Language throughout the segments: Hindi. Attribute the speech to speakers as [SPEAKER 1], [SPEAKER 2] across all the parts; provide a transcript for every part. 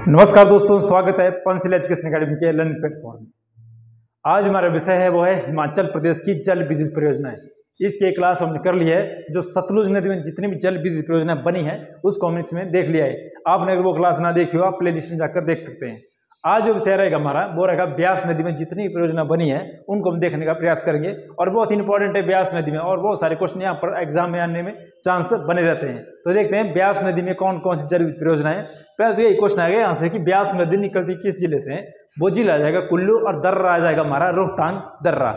[SPEAKER 1] नमस्कार दोस्तों, स्वागत है पंचशील एजुकेशन अकेडमी के लर्निंग प्लेटफॉर्म में। आज हमारा विषय है वो है हिमाचल प्रदेश की जल विद्युत परियोजनाएं। इसकी एक क्लास हमने कर ली है। जो सतलुज नदी में जितनी भी जल विद्युत परियोजना बनी है उसको हमने इसमें देख लिया है। आपने अगर वो क्लास ना देखी हो आप प्ले लिस्ट में जाकर देख सकते हैं। आज जो विषय रहेगा हमारा वो रहेगा ब्यास नदी में जितनी परियोजना बनी है उनको हम देखने का प्रयास करेंगे। और बहुत इंपॉर्टेंट है ब्यास नदी में, और बहुत सारे क्वेश्चन यहाँ पर एग्जाम में आने में चांस बने रहते हैं। तो देखते हैं ब्यास नदी में कौन कौन सी जल विद्युत परियोजना है। पहले तो यही क्वेश्चन आएगा यहाँ से कि ब्यास नदी निकलती किस जिले से है। वो जिला आ जाएगा कुल्लू और दर्रा आ जाएगा हमारा रोहतांग दर्रा।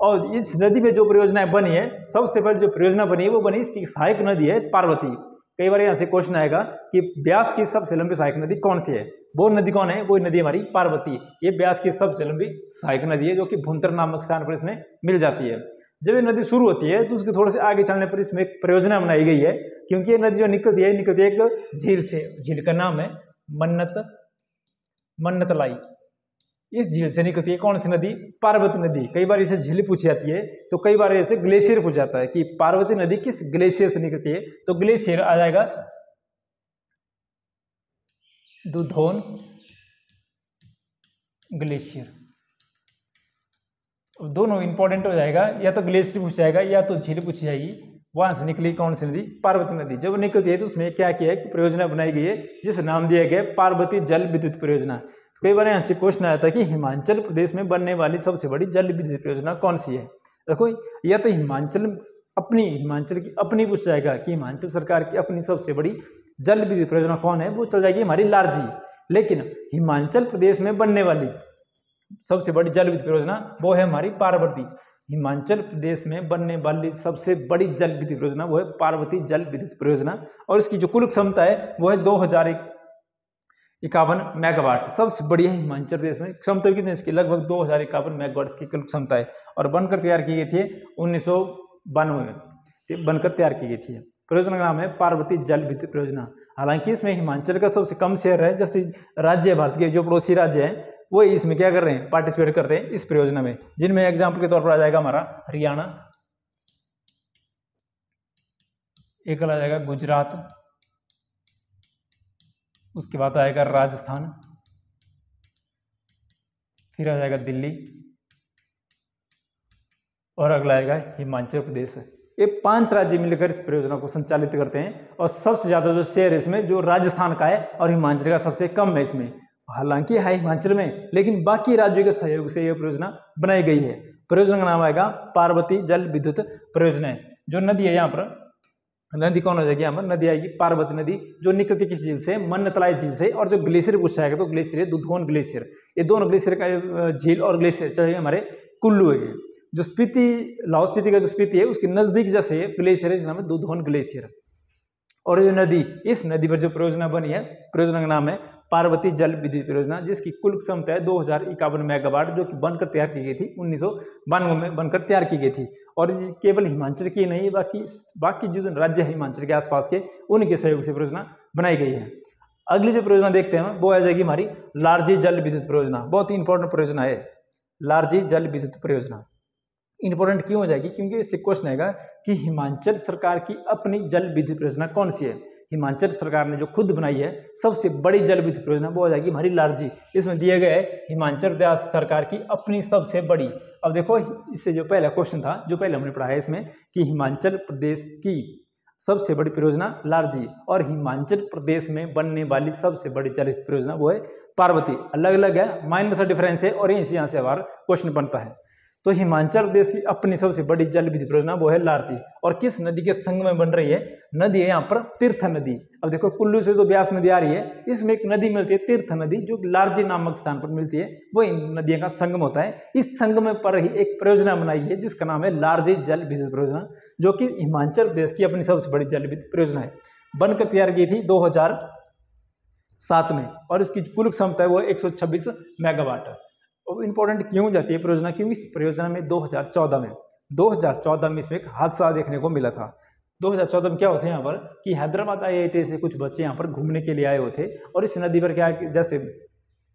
[SPEAKER 1] और इस नदी में जो परियोजनाएं बनी है, सबसे पहले जो परियोजना बनी है वो बनी इसकी सहायक नदी है पार्वती। कई बार यहाँ से क्वेश्चन आएगा कि ब्यास की सबसे लंबी सहायक नदी कौन सी है। वो नदी कौन है? वो नदी हमारी पार्वती। ये ब्यास की सबसे लंबी सहायक नदी है जो कि भुंतर नामक स्थान पर इसमें मिल जाती है। जब ये नदी शुरू होती है तो उसके थोड़े से आगे चलने पर इसमें एक परियोजना बनाई गई है, क्योंकि ये नदी जो निकलती है एक झील से। झील का नाम है मन्नतलाई। इस झील से निकलती है कौन सी नदी? पार्वती नदी। कई बार इसे झील पूछी जाती है तो कई बार इसे ग्लेशियर पूछा जाता है कि पार्वती नदी किस ग्लेशियर से निकलती है। तो ग्लेशियर आ जाएगा दुधौन ग्लेशियर। दोनों इंपॉर्टेंट हो जाएगा, या तो ग्लेशियर पूछा जाएगा या तो झील पूछी जाएगी। वहां से निकली कौन सी नदी? पार्वती नदी। जब निकलती है तो उसमें क्या किया है, परियोजना बनाई गई है जिसका नाम दिया गया है पार्वती जल विद्युत परियोजना। कई बार यहाँ से क्वेश्चन आया था कि हिमाचल प्रदेश में बनने वाली सबसे बड़ी जल विद्युत परियोजना कौन सी है। देखो, या तो हिमाचल की अपनी पूछ जाएगा कि हिमाचल सरकार की अपनी सबसे बड़ी जल विद्युत परियोजना कौन है, वो चल जाएगी हमारी लारजी। लेकिन हिमाचल प्रदेश में बनने वाली सबसे बड़ी जल विद्युत परियोजना वो है हमारी पार्वती। हिमाचल प्रदेश में बनने वाली सबसे बड़ी जल विद्युत परियोजना वो है पार्वती जल विद्युत परियोजना। और इसकी जो कुल क्षमता है वो है 2051 मेगावाट। सबसे बड़ी है हिमाचल प्रदेश में। क्षमता कितनी इसकी? लगभग 2051 मेगावाट की कुल क्षमता है। और बनकर तैयार की गई थी 1992 में बनकर तैयार की गई थी। परियोजना का नाम है पार्वती जल विद्युत परियोजना। हालांकि इसमें हिमाचल का सबसे कम शेयर है। जैसे राज्य भारत के जो पड़ोसी राज्य हैं वो इसमें क्या कर रहे हैं, पार्टिसिपेट करते हैं इस परियोजना में, जिनमें एग्जाम्पल के तौर पर आ जाएगा हमारा हरियाणा, एक आ जाएगा गुजरात, उसके बाद आएगा राजस्थान, फिर आ जाएगा दिल्ली और अगला आएगा हिमाचल प्रदेश। ये 5 राज्य मिलकर इस परियोजना को संचालित करते हैं। और सबसे ज्यादा जो शेयर इसमें जो राजस्थान का है और हिमाचल का सबसे कम है इसमें। हालांकि है हिमाचल में, लेकिन बाकी राज्यों के सहयोग से यह परियोजना बनाई गई है। परियोजना का नाम आएगा पार्वती जल विद्युत परियोजना। जो नदी है यहाँ पर, नदी कौन हो जाएगी? यहाँ पर नदी आएगी पार्वती नदी, जो निकलती किस झील से? मन्नतलाई झील से। और जो ग्लेशियर पूछा जाएगा तो ग्लेशियर है दुधौन ग्लेशियर। ये दोनों ग्लेशियर का झील और ग्लेशियर चाहिए हमारे कुल्लू है। जो स्पीति, लाहौल स्पीति का जो स्पीति है उसके नजदीक जैसे ग्लेशियर है जिसका नाम है दुधौन ग्लेशियर। और ये नदी, इस नदी पर जो परियोजना बनी है, परियोजना का नाम है पार्वती जल विद्युत परियोजना, जिसकी कुल क्षमता है 2051 मेगावाट, जो कि बनकर तैयार की गई थी 1992 में बनकर तैयार की गई थी। और केवल हिमाचल की नहीं, बाकी जो राज्य है हिमाचल के आसपास के, उनके सहयोग से परियोजना बनाई गई है। अगली जो परियोजना देखते हैं वो आ जाएगी हमारी लारजी जल विद्युत परियोजना। बहुत ही इंपॉर्टेंट परियोजना है लारजी जल विद्युत परियोजना। इंपॉर्टेंट क्यों हो जाएगी? क्योंकि इससे क्वेश्चन आएगा कि हिमाचल सरकार की अपनी जल विद्युत परियोजना कौन सी है। हिमाचल सरकार ने जो खुद बनाई है सबसे बड़ी जल विद्युत परियोजना वो हो जाएगी हमारी लारजी। इसमें दिए गए है हिमाचल प्रदेश सरकार की अपनी सबसे बड़ी। अब देखो, इससे जो पहला क्वेश्चन था जो पहले हमने पढ़ा है इसमें कि हिमाचल प्रदेश की सबसे बड़ी परियोजना लारजी, और हिमाचल प्रदेश में बनने वाली सबसे बड़ी जल विद्युत परियोजना वो है पार्वती। अलग अलग है, माइनर सा डिफरेंस है, और यहाँ से हमारा क्वेश्चन बनता है। तो हिमाचल प्रदेश की अपनी सबसे बड़ी जल विद्युत परियोजना वो है लारजी। और किस नदी के संगम में बन रही है? नदी है यहाँ पर तीर्थ नदी। अब देखो, कुल्लू से तो ब्यास नदी आ रही है, इसमें एक नदी मिलती है तीर्थ नदी, जो लारजी नामक स्थान पर मिलती है। वो इन नदियों का संगम होता है। इस संगम पर ही एक परियोजना बनाई है जिसका नाम है लारजी जल विद्युत परियोजना, जो कि हिमाचल प्रदेश की अपनी सबसे बड़ी जल विद्युत परियोजना है। बनकर तैयार की थी 2007 में, और इसकी कुल क्षमता है वो 126 मेगावाट। इंपॉर्टेंट क्यों हो जाती है परियोजना? क्योंकि इस परियोजना में 2014 में इसमें एक हादसा देखने को मिला था। 2014 में क्या होता है यहाँ पर कि हैदराबाद IIT से कुछ बच्चे यहाँ पर घूमने के लिए आए हुए थे, और इस नदी पर क्या, जैसे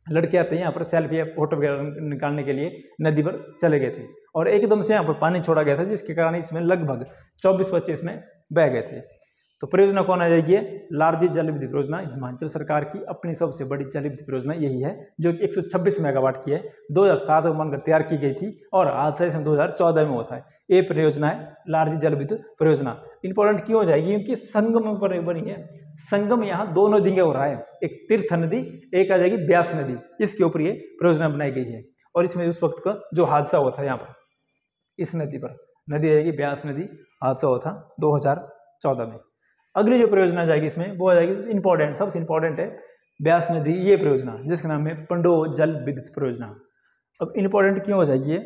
[SPEAKER 1] लड़के आते हैं यहाँ पर सेल्फी या फोटो वगैरह निकालने के लिए नदी पर चले गए थे, और एकदम से यहाँ पर पानी छोड़ा गया था, जिसके कारण इसमें लगभग 24 बच्चे इसमें बह गए थे। तो परियोजना कौन आ जाएगी? लार्जेस्ट जल विद्युत परियोजना हिमाचल सरकार की अपनी सबसे बड़ी जल विद्युत परियोजना यही है, जो कि 126 मेगावाट की है। 2007 में बनकर तैयार की गई थी और आज से 2014 में हुआ था। ये परियोजना है लार्जेस्ट जल विद्युत परियोजना। इंपॉर्टेंट क्यों हो जाएगी? क्योंकि संगम पर बनी है। संगम यहाँ दो नदी का हो रहा है, एक तीर्थ नदी, एक आ जाएगी ब्यास नदी। इसके ऊपर ये परियोजना बनाई गई है और इसमें उस वक्त का जो हादसा हुआ था यहाँ पर इस नदी पर, नदी आएगी ब्यास नदी, हादसा हुआ था 2014 में। अगली जो परियोजना जाएगी इसमें वो आ जाएगी इंपॉर्टेंट, सबसे इंपॉर्टेंट है ब्यास नदी ये परियोजना, जिसका नाम है पंडोह जल विद्युत परियोजना। अब इंपॉर्टेंट क्यों हो जाएगी ये?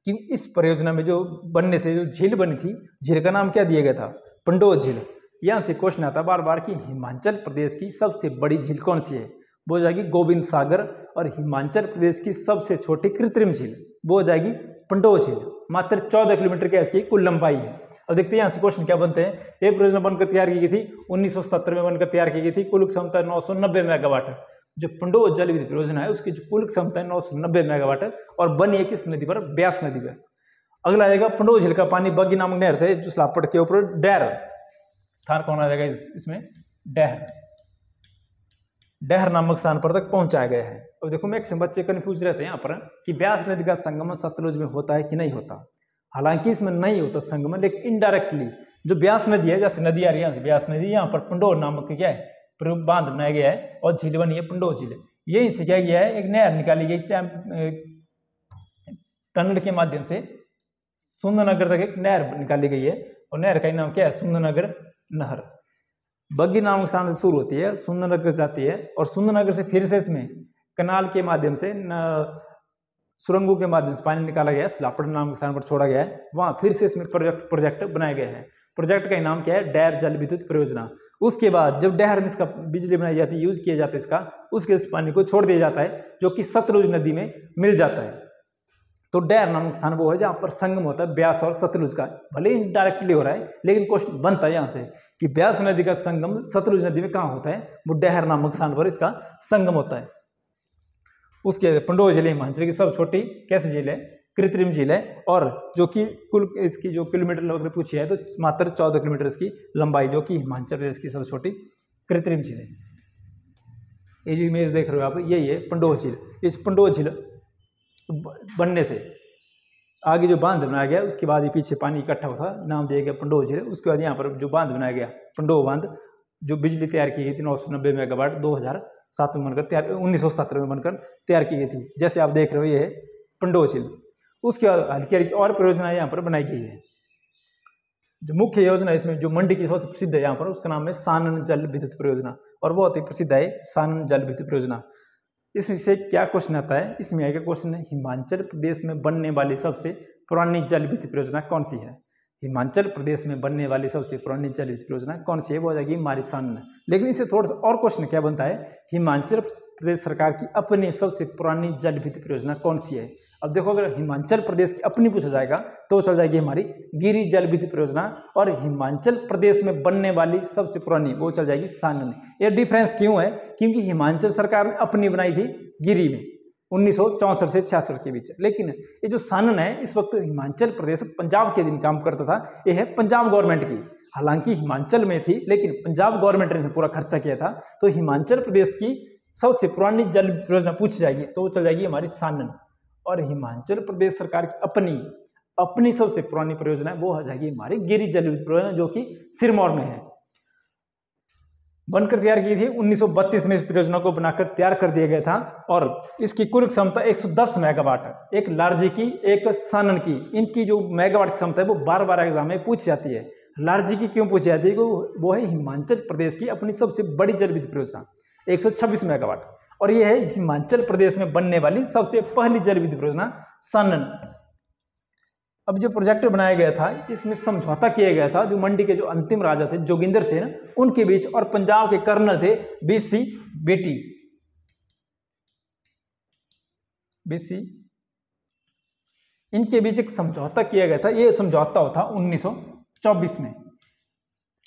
[SPEAKER 1] कि इस परियोजना में जो बनने से जो झील बनी थी, झील का नाम क्या दिया गया था? पंडोह झील। यहाँ से क्वेश्चन आता बार बार कि हिमाचल प्रदेश की सबसे बड़ी झील कौन सी है? वो हो जाएगी गोविंद सागर। और हिमाचल प्रदेश की सबसे छोटी कृत्रिम झील वो हो जाएगी पंडोह झील। मात्र 14 किलोमीटर की इसकी कुल लंबाई है। अब देखते हैं यहाँ से क्वेश्चन क्या बनते हैं। ये परियोजना बनकर तैयार की गई थी 1977 में बनकर तैयार की गई थी। कुल क्षमता 990 मेगावाट। जो पंडोह जल विद्युत परियोजना है उसकी जो कुल क्षमता है 990 मेगावाट है और बनी है किस नदी पर? ब्यास नदी पर। अगला आएगा पंडोह झील का पानी बग्गी नामक नहर से जो सलापड़ के ऊपर डैर स्थान कौन आ जाएगा इसमें? डहर नामक स्थान पर तक पहुंचाया गया है। अब देखो मैक्सिमम बच्चे कंफ्यूज रहते हैं यहाँ पर कि ब्यास नदी का संगम सतलुज में होता है कि नहीं होता। हालांकि इसमें नहीं होता संगमन, लेकिन इनडायरेक्टली जो ब्यास नदी है, जैसे नदी आ रही है यहाँ से ब्यास नदी, यहाँ पर पंडोह नामक क्या है बांध बनाया गया है और झील बनी है पंडोह झील। यही से क्या गया है, एक नहर निकाली गई टनल के माध्यम से सुंदरनगर तक एक नहर निकाली गई है और नहर का नाम क्या है? सुंदरनगर नहर। बग्गी नामक स्थान से शुरू होती है, सुंदरनगर जाती है और सुंदरनगर से फिर से इसमें कनाल के माध्यम से सुरंगों के माध्यम से पानी निकाला गया है, सलापड़ नामक स्थान पर छोड़ा गया है। वहां फिर से इसमें प्रोजेक्ट बनाए गए हैं। प्रोजेक्ट का नाम क्या है? डैर जल विद्युत परियोजना। उसके बाद जब डैर में इसका बिजली बनाई जाती है, यूज किया जाता है इसका, उसके इस पानी को छोड़ दिया जाता है जो कि सतलुज नदी में मिल जाता है। तो डैर नामक स्थान वो है जहाँ पर संगम होता है ब्यास और सतलुज का। भले ही डायरेक्टली हो रहा है लेकिन क्वेश्चन बनता है यहाँ से कि ब्यास नदी का संगम सतलुज नदी में कहाँ होता है? वो डैर नामक स्थान पर इसका संगम होता है। उसके पंडोह झील हिमाचल की सब छोटी कैसी झील है? कृत्रिम झील है और जो कि कुल इसकी जो किलोमीटर अगर पूछी है तो मात्र 14 किलोमीटर इसकी लंबाई, जो कि हिमाचल प्रदेश की सबसे छोटी कृत्रिम झील है। ये जो इमेज देख रहे हो आप, यही है पंडोह झील। इस पंडोह झील बनने से आगे जो बांध बनाया गया उसके बाद ये पीछे पानी इकट्ठा हुआ था, नाम दिया गया पंडोह झील। उसके बाद यहाँ पर जो बांध बनाया गया पंडोह बांध, जो बिजली तैयार की गई थी 990 मेगावाट 2007 में बनकर तैयार 1977 में बनकर तैयार की गई थी। जैसे आप देख रहे हो ये है पंडोह झील। उसके बाद हल्की हल्की और परियोजनाएं यहाँ पर बनाई गई है। जो मुख्य योजना इसमें जो मंडी की सबसे प्रसिद्ध है यहाँ पर, उसका नाम है सानन जल विद्युत परियोजना और बहुत ही प्रसिद्ध है सानन जल विद्युत परियोजना। इसमें से क्या क्वेश्चन आता है? इसमें आएगा क्वेश्चन है हिमाचल प्रदेश में बनने वाली सबसे पुरानी जल विद्युत परियोजना कौन सी है? हिमाचल प्रदेश में बनने वाली सबसे पुरानी जल विद्युत परियोजना कौन सी है? वो हो जाएगी हमारी सानन। लेकिन इससे थोड़ा सा और क्वेश्चन क्या बनता है, हिमाचल प्रदेश सरकार की अपनी सबसे पुरानी जल विद्युत परियोजना कौन सी है? अब देखो अगर हिमाचल प्रदेश की अपनी पूछा जाएगा तो चल जाएगी हमारी गिरी जल विद्युत परियोजना, और हिमाचल प्रदेश में बनने वाली सबसे पुरानी वो चल जाएगी सानन। ये डिफरेंस क्यों है? क्योंकि हिमाचल सरकार ने अपनी बनाई थी गिरी में 1964 से 66 के बीच, लेकिन ये जो सानन है इस वक्त हिमाचल प्रदेश पंजाब के दिन काम करता था। ये है पंजाब गवर्नमेंट की, हालांकि हिमाचल में थी लेकिन पंजाब गवर्नमेंट ने पूरा खर्चा किया था। तो हिमाचल प्रदेश की सबसे पुरानी जल परियोजना पूछी जाएगी तो वो चल जाएगी हमारी सानन। और हिमाचल प्रदेश सरकार की अपनी सबसे पुरानी परियोजना वो हो जाएगी हमारी गिरी जल विद्युत परियोजना, जो कि सिरमौर में है। बनकर तैयार की थी 1932 में। इस परियोजना को बनाकर तैयार कर दिया गया था और इसकी कुल क्षमता 110 मेगावाट है। एक लार्जी की एक सानन की, इनकी जो मेगावाट क्षमता है वो बार एग्जाम में पूछी जाती है। लार्जी की क्यों पूछी जाती है? वो है हिमाचल प्रदेश की अपनी सबसे बड़ी जल विद्युत परियोजना 126 मेगावाट, और ये है हिमाचल प्रदेश में बनने वाली सबसे पहली जल विद्युत परियोजना सानन। अब जो प्रोजेक्ट बनाया गया था इसमें समझौता किया गया था जो मंडी के जो अंतिम राजा थे जोगिंदर सेन उनके बीच और पंजाब के कर्नल थे बीसी इनके बीच एक समझौता किया गया था। ये समझौता हुआ था 1924 में।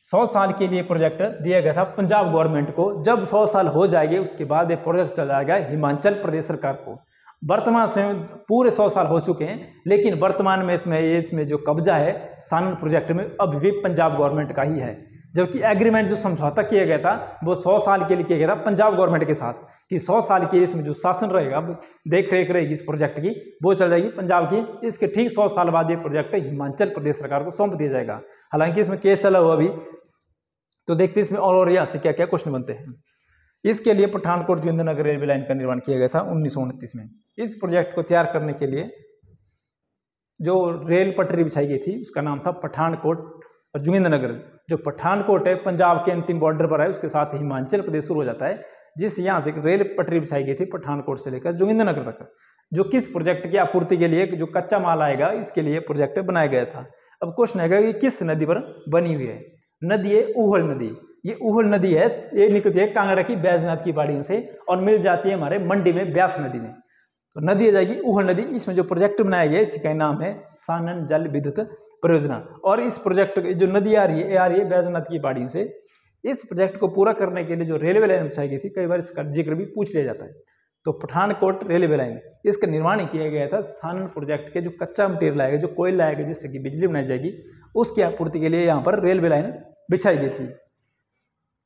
[SPEAKER 1] 100 साल के लिए प्रोजेक्ट दिया गया था पंजाब गवर्नमेंट को। जब 100 साल हो जाएंगे उसके बाद ये प्रोजेक्ट चला जाएगा हिमाचल प्रदेश सरकार को। वर्तमान समय पूरे 100 साल हो चुके हैं, लेकिन वर्तमान में इसमें जो कब्जा है सानन प्रोजेक्ट में अभी भी पंजाब गवर्नमेंट का ही है। जबकि एग्रीमेंट जो समझौता किया गया था वो 100 साल के लिए किया गया था पंजाब गवर्नमेंट के साथ, कि 100 साल के इसमें जो शासन रहेगा, देख रेख रहेगी इस प्रोजेक्ट की, वो चल जाएगी पंजाब की। इसके ठीक 100 साल बाद ये प्रोजेक्ट हिमाचल प्रदेश सरकार को सौंप दिया जाएगा। हालांकि इसमें केस चला हुआ अभी, तो देखते हैं इसमें और यहाँ से क्या क्या क्वेश्चन बनते हैं। इसके लिए पठानकोट जोगिंद्रनगर रेलवे लाइन का निर्माण किया गया था 1929 में। इस प्रोजेक्ट को तैयार करने के लिए जो रेल पटरी बिछाई गई थी उसका नाम था पठानकोट और जोगिंद्रनगर। जो पठानकोट है पंजाब के अंतिम बॉर्डर पर है, उसके साथ हिमाचल प्रदेश शुरू हो जाता है, जिस यहाँ से रेल पटरी बिछाई गई थी पठानकोट से लेकर जोगिंद्रनगर तक, जो किस प्रोजेक्ट की आपूर्ति के लिए, जो कच्चा माल आएगा इसके लिए प्रोजेक्ट बनाया गया था। अब क्वेश्चन आएगा कि किस नदी पर बनी हुई है। नदी है ऊहल नदी। ये ऊहल नदी है, ये निकलती है कांगड़ा की बैजनाथ की पहाड़ियों से और मिल जाती है हमारे मंडी में ब्यास नदी में। तो नदी आ जाएगी ऊहल नदी। इसमें जो प्रोजेक्ट बनाया गया है इसका नाम है सानन जल विद्युत परियोजना। और इस प्रोजेक्ट जो नदी आ रही है बैजनाथ की पहाड़ियों से। इस प्रोजेक्ट को पूरा करने के लिए जो रेलवे लाइन बिछाई गई थी, कई बार इसका जिक्र भी पूछ लिया जाता है। तो पठानकोट रेलवे लाइन, इसका निर्माण किया गया था सानन प्रोजेक्ट के जो कच्चा मटेरियल आएगा, जो कोयला आएगा जिससे कि बिजली बनाई जाएगी, उसकी आपूर्ति के लिए यहाँ पर रेलवे लाइन बिछाई गई थी।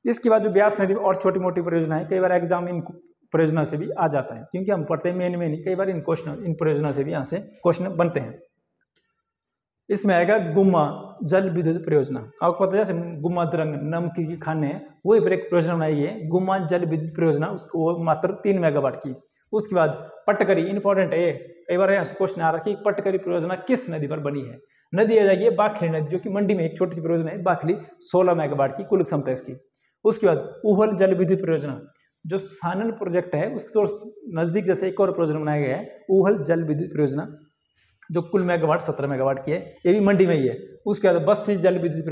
[SPEAKER 1] इसके बाद जो ब्यास नदी और छोटी मोटी परियोजना है, कई बार एग्जाम इन परियोजना से भी आ जाता है, क्योंकि हम पढ़ते हैं मेन नहीं, कई बार इन परियोजना से भी यहाँ से क्वेश्चन बनते हैं। इसमें आएगा गुम्मा जल विद्युत परियोजना। आपको पता है जैसे गुम्मा दरंग नमक की खाने हैं, वही पर एक परियोजना बनाई है गुम्मा जल विद्युत परियोजना, उसको वो मात्र 3 मेगावाट की। उसके बाद पटकरी, इंपॉर्टेंट है, कई बार यहाँ से क्वेश्चन आ रहा है कि पटकरी परियोजना किस नदी पर बनी है। नदी आ जाएगी बाखली नदी, जो कि मंडी में एक छोटी सी परियोजना है बाखली, 16 मेगावाट की कुल क्षमता इसकी। उसके बाद ऊहल जल विद्युत परियोजना, जो सानन प्रोजेक्ट है उसके तो नजदीक जैसे एक और परियोजना बनाया गया है ऊहल जल विद्युत परियोजना, जो कुल मेगावाट 17 मेगावाट की है, ये भी मंडी में ही है। उसके बाद बस्सी जल विद्युत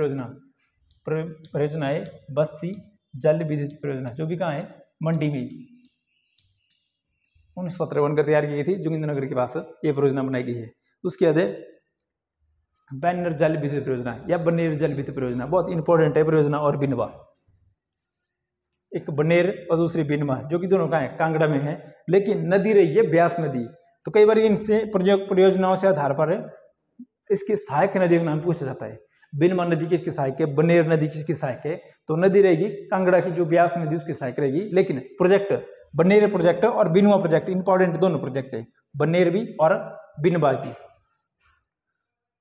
[SPEAKER 1] परियोजना है बस्सी जल विद्युत परियोजना, जो भी कहाँ है मंडी में ही 1917 बनकर तैयार की गई थी, जोगिंद्रनगर के पास ये परियोजना बनाई गई है। उसके बाद बैनर जल विद्युत परियोजना या बनेर जल विद्युत परियोजना, बहुत इंपॉर्टेंट है परियोजना। और बिनवा, एक बनेर और दूसरी बिनमा, जो कि दोनों का है कांगड़ा में है, लेकिन नदी रही है ब्यास नदी। तो कई बार इनसे परियोजनाओं से आधार पर इसकी सहायक नदी का नाम पूछा जाता है। बिनमा नदी किसकी सहायक है, बनेर नदी किसकी सहायक है, तो नदी रहेगी कांगड़ा की जो ब्यास नदी उसकी सहायक रहेगी। लेकिन प्रोजेक्ट बनेर प्रोजेक्ट और बिनवा प्रोजेक्ट इंपॉर्टेंट दोनों प्रोजेक्ट है, बनेर भी और बिनवा भी।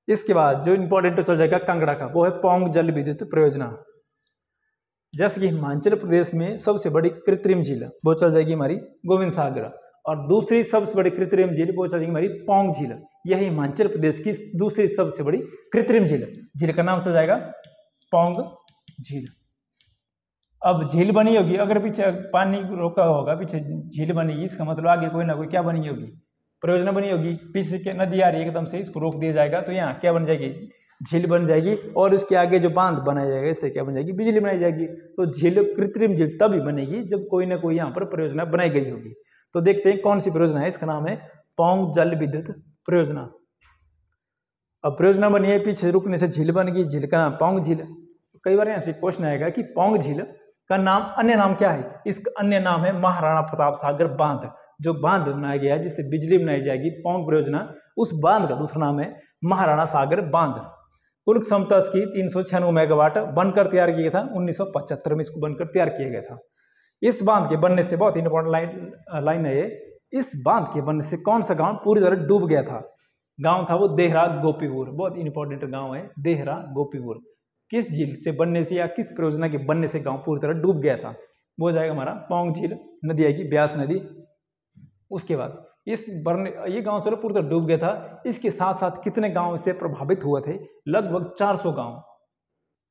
[SPEAKER 1] इसके बाद जो इंपॉर्टेंट चल जाएगा कांगड़ा का, वो है पौंग जल विद्युत परियोजना। जैसे कि हिमाचल प्रदेश में सबसे बड़ी कृत्रिम झील वो चल जाएगी हमारी गोविंद सागर, और दूसरी सबसे बड़ी कृत्रिम झील वो चल जाएगी हमारी पौंग झील। यह हिमाचल प्रदेश की दूसरी सबसे बड़ी कृत्रिम झील का नाम चल जाएगा पौंग झील। अब झील बनी होगी, अगर पीछे पानी रोका होगा, पीछे झील बनेगी, इसका मतलब आगे कोई ना कोई क्या बनी होगी, परियोजना बनी होगी। पीछे के नदी आ रही है एकदम से, इसको रोक दिया जाएगा तो यहाँ क्या बन जाएगी, झील बन जाएगी। और उसके आगे जो बांध बनाया जाएगा इससे क्या बन जाएगी, बिजली बनाई जाएगी। तो झील कृत्रिम झील तभी बनेगी जब कोई ना कोई यहाँ पर परियोजना बनाई गई होगी। तो देखते हैं कौन सी परियोजना है, इसका नाम है पौंग जल विद्युत परियोजना। अब परियोजना बनी है, पीछे रुकने से झील बन गई, झील का नाम पौंग झील। कई बार यहाँ से क्वेश्चन आएगा कि पौंग झील का नाम अन्य नाम क्या है। इसका अन्य नाम है महाराणा प्रताप सागर बांध। जो बांध बनाया गया है जिससे बिजली बनाई जाएगी पौंग परियोजना, उस बांध का दूसरा नाम है महाराणा सागर बांध। कुल क्षमता इसकी 396 मेगावाट बनकर तैयार किया था 1975 में, इसको बनकर तैयार किया गया था। इस बांध के बनने से बहुत इंपॉर्टेंट लाइन है ये, इस बांध के बनने से कौन सा गांव पूरी तरह डूब गया था। गांव था वो देहरा गोपीपुर, बहुत इंपॉर्टेंट गांव है देहरा गोपीपुर। किस झील से बनने से या किस परियोजना के बनने से गांव पूरी तरह डूब गया था, वो हो जाएगा हमारा पौंग झील। नदी आएगी ब्यास नदी। उसके बाद ये गांव चलो पूरी तरह डूब गया था। इसके साथ साथ कितने गांव इससे प्रभावित हुए थे, लगभग 400 गांव।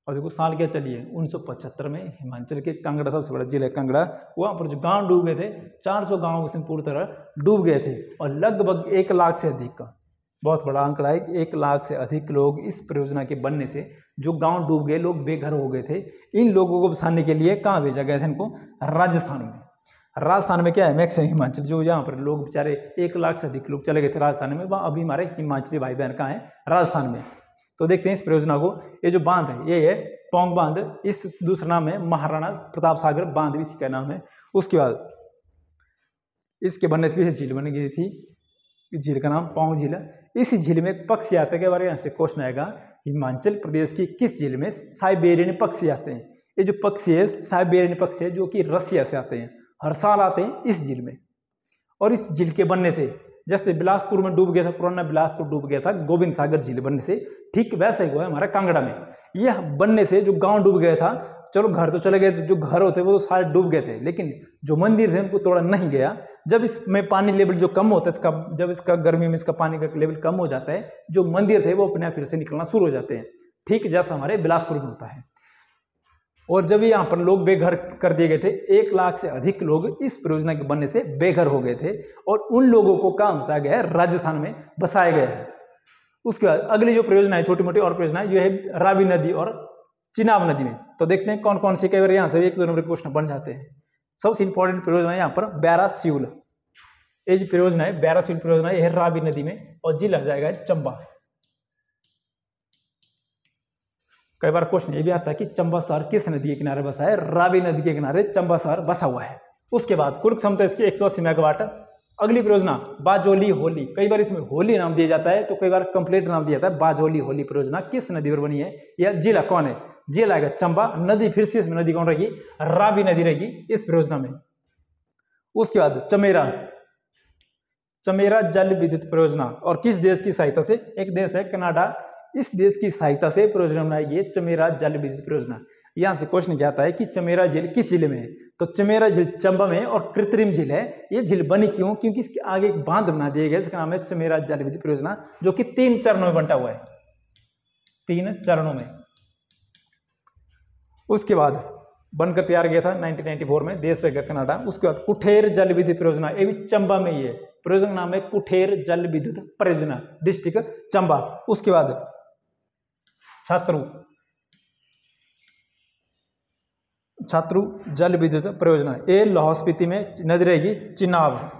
[SPEAKER 1] और देखो साल क्या चलिए 1975 में हिमाचल के कांगड़ा, सबसे बड़ा जिला है कांगड़ा, वहाँ पर जो गांव डूब गए थे 400 गांव उसमें पूरी तरह डूब गए थे। और लगभग 1 लाख से अधिक का, बहुत बड़ा आंकड़ा है, 1 लाख से अधिक लोग इस परियोजना के बनने से जो गांव डूब गए, लोग बेघर हो गए थे। इन लोगों को बसाने के लिए कहाँ भेजा गया था इनको, राजस्थान में। राजस्थान में क्या है, मैक्सिमम हिमाचल, जो यहाँ पर लोग बेचारे 1 लाख से अधिक लोग चले गए थे राजस्थान में, वहाँ अभी हमारे हिमाचली भाई बहन कहाँ है, राजस्थान में। तो देखते हैं इस परियोजना को। ये जो बांध है ये है पौंग बांध, इस दूसरा नाम है महाराणा प्रताप सागर बांध भी इसी का नाम है। उसके बाद इसके बनने से भी झील बन गई थी इस झील का नाम पांव झील है। इस झील में एक पक्षी आते हैं, के बारे में यहाँ से क्वेश्चन आएगा, हिमाचल प्रदेश की किस झील में साइबेरियन पक्षी आते हैं। ये जो पक्षी है साइबेरियन पक्षी है, जो कि रसिया से आते हैं, हर साल आते हैं इस झील में। और इस झील के बनने से, जैसे बिलासपुर में डूब गया था, पुराना बिलासपुर डूब गया था गोविंद सागर झील बनने से, ठीक वैसे ही हुआ है हमारा कांगड़ा में। यह बनने से जो गांव डूब गया था, चलो घर तो चले गए थे, जो घर होते वो तो सारे डूब गए थे, लेकिन जो मंदिर थे उनको तोड़ा नहीं गया। जब इसमें पानी लेवल जो कम होता है इसका, जब इसका गर्मी में इसका पानी का लेवल कम हो जाता है, जो मंदिर थे वो अपने आप फिर से निकलना शुरू हो जाते हैं, ठीक जैसा हमारे बिलासपुर में होता है। और जब यहाँ पर लोग बेघर कर दिए गए थे, 1 लाख से अधिक लोग इस परियोजना के बनने से बेघर हो गए थे, और उन लोगों को कहाँ बसाया गया है, राजस्थान में बसाया गया है। उसके बाद अगली जो परियोजना है, छोटी मोटी और परियोजना है, ये है रावी नदी और चिनाब नदी में। तो देखते हैं कौन कौन सी, कई बार यहाँ से 1-2 नंबर क्वेश्चन बन जाते हैं। सबसे इंपॉर्टेंट परियोजना है यहाँ पर बैरासियूल। ये जो परियोजना है बैरासियूल परियोजना है, यह है रावी नदी में और जिला जाएगा चंबा। कई बार क्वेश्चन ये भी आता है कि चंबा शहर किस नदी के किनारे बसा है, रावी नदी के किनारे चंबा शहर बसा हुआ है। उसके बाद कुल क्षमता इसकी 180 मेगावाट। अगली परियोजना बाजोली होली, कई बार इसमें होली नाम दिया जाता है तो कई बार कंप्लीट नाम दिया जाता है। बाजोली होली परियोजना किस नदी पर बनी है, यह जिला कौन है, जिला आएगा चंबा। नदी फिर से इसमें नदी कौन रहेगी, रावी नदी रहेगी इस परियोजना में। उसके बाद चमेरा, चमेरा जल विद्युत परियोजना, और किस देश की सहायता से, एक देश है कनाडा, इस देश की सहायता से परियोजना बनाई गई चमेरा जल विद्युत परियोजना। यहां से क्वेश्चन क्या आता है कि चमेरा झील किस जिले में है, तो चमेरा झील चंबा में और कृत्रिम झील है। ये झील बनी क्यों, क्योंकि इसके आगे एक बांध बना दिया गया जिसका नाम है चमेरा जल विद्युत परियोजना, जो कि 3 चरणों में बंटा हुआ है, 3 चरणों में। उसके बाद बनकर तैयार किया था 1994 में, देश रहेगा कनाडा। उसके बाद कुठेर जल विद्युत परियोजना, ये भी चंबा में ही है, परियोजना नाम है कुठेर जल विद्युत परियोजना, डिस्ट्रिक्ट चंबा। उसके बाद छात्रु जल विद्युत परियोजना, ये लाहौल स्पीति में नदी रहेगी चिनाब,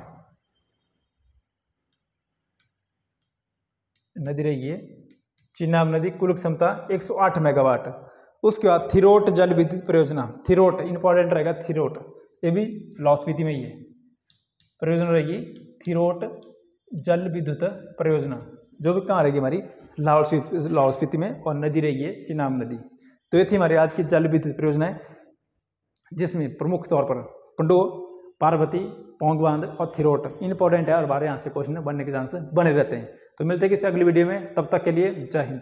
[SPEAKER 1] नदी रहेगी चिनाब नदी, कुल क्षमता 108 मेगावाट। उसके बाद थिरोट जल विद्युत परियोजना, थिरोट इंपॉर्टेंट रहेगा, थिरोट ये भी लाहौल स्पीति में ही है, परियोजना रहेगी थिरोट जल विद्युत परियोजना, जो भी कहाँ रहेगी हमारी लाहौल स्पीति में, और नदी रहेगी है चिनाब नदी। तो ये थी हमारी आज की जल विद्युत परियोजना है, जिसमें प्रमुख तौर पर पंडो, पार्वती, पौंग बांध और थिरोट इंपॉर्टेंट है, और बारे यहाँ से क्वेश्चन बनने के चांस बने रहते हैं। तो मिलते हैं किसी अगली वीडियो में, तब तक के लिए जय हिंद।